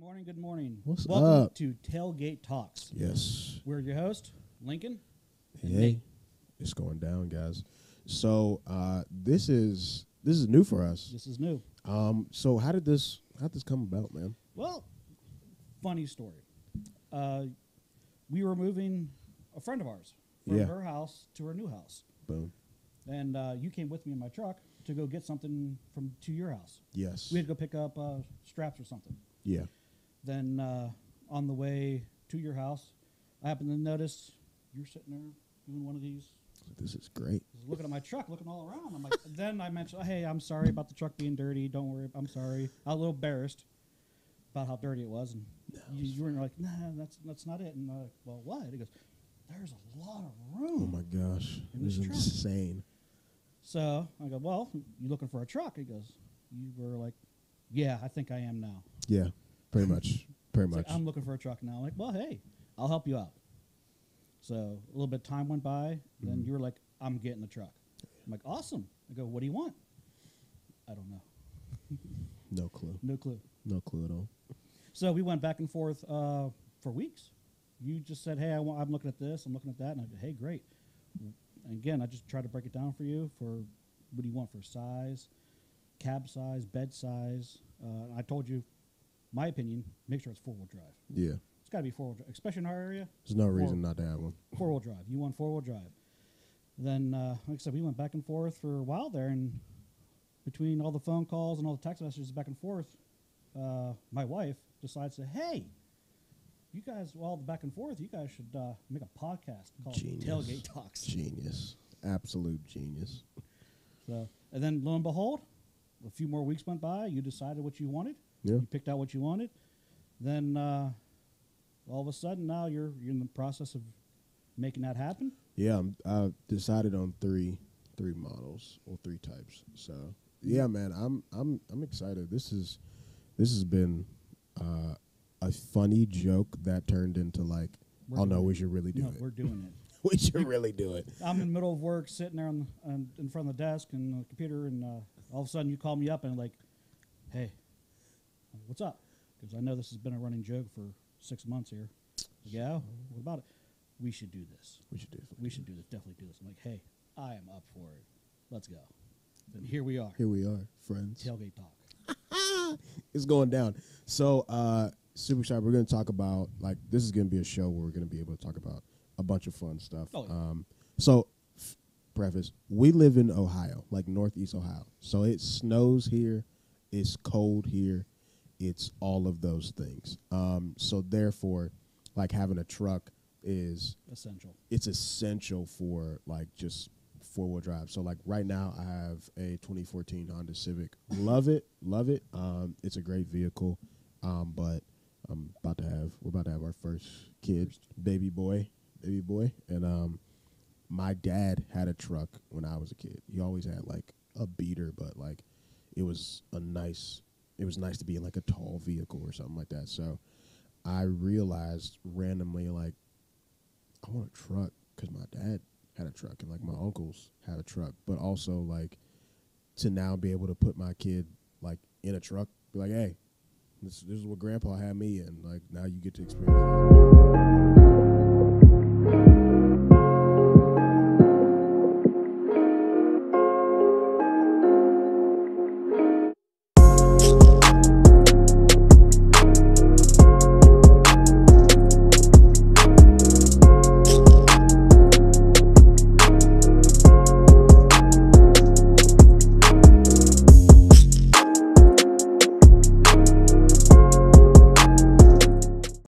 morning, good morning. What's Welcome up? to Tailgate Talks. Yes. We're your host, Lincoln. And Hey, Nate. it's going down, guys. So this is new for us. This is new. So how'd this come about, man? Well, funny story. We were moving a friend of ours from Yeah. her house to her new house. Boom. And you came with me in my truck to go get something to your house. Yes. We had to go pick up straps or something. Yeah. Then on the way to your house, I happened to notice you're sitting there doing one of these. This is great. I was looking at my truck, looking all around. I'm like, then I mentioned, hey, I'm sorry about the truck being dirty. Don't worry, I'm sorry. I was a little embarrassed about how dirty it was, and you were like, nah, that's not it. And I'm like, well, what? He goes, there's a lot of room. Oh my gosh. In This this is truck. insane. So I go, well, you looking for a truck? He goes, you were like, yeah, I think I am now. Yeah. Pretty much. Pretty It's much. like, I'm looking for a truck now. I'm like, well, hey, I'll help you out. So a little bit of time went by. Then you were like, I'm getting the truck. I'm like, awesome. I go, what do you want? I don't know. No clue. No clue. No clue at all. So we went back and forth for weeks. You just said, hey, I'm looking at this, I'm looking at that. And I go, hey, great. And again, I just tried to break it down for you for what do you want for size, cab size, bed size. I told you my opinion, make sure it's four-wheel drive. Yeah. It's got to be four-wheel drive, especially in our area. There's no reason not to have one. Four-wheel drive. You want four-wheel drive. Then, like I said, we went back and forth for a while there, and between all the phone calls and all the text messages back and forth, my wife decides to, hey, you guys, all the back and forth, you guys should make a podcast called Genius. Tailgate Talks. Genius. Absolute genius. So, and then lo and behold, a few more weeks went by. You decided what you wanted. Yeah. You picked out what you wanted. Then all of a sudden now you're in the process of making that happen. Yeah, I decided on three models or three types. So yeah, man, I'm excited. This has been a funny joke that turned into like, oh no, we should really do it. We're doing it. We should really do it. I'm in the middle of work, sitting there in front of the desk and the computer, and all of a sudden you call me up and like, hey, what's up? Because I know this has been a running joke for 6 months here. Yeah, what about it? We should do this. We should do it. We should do this. Definitely do this. I'm like, hey, I am up for it. Let's go. And here we are. Here we are, friends. Tailgate Talk. It's going down. So, super shy. We're going to talk about this is going to be a show where we're going to be able to talk about a bunch of fun stuff. Oh, yeah. So, preface: we live in Ohio, like Northeast Ohio. So it snows here, it's cold here, it's all of those things. So therefore, like having a truck is Essential. It's essential for just four-wheel drive. So like right now I have a 2014 Honda Civic. Love it. It's a great vehicle. But we're about to have our first kid, baby boy. And my dad had a truck when I was a kid. He always had like a beater, but like it was nice to be in like a tall vehicle or something like that. So I realized randomly like I want a truck because my dad had a truck and like my uncles had a truck, but also like to now be able to put my kid like in a truck, be like, hey, this is what grandpa had me in. Like now you get to experience that.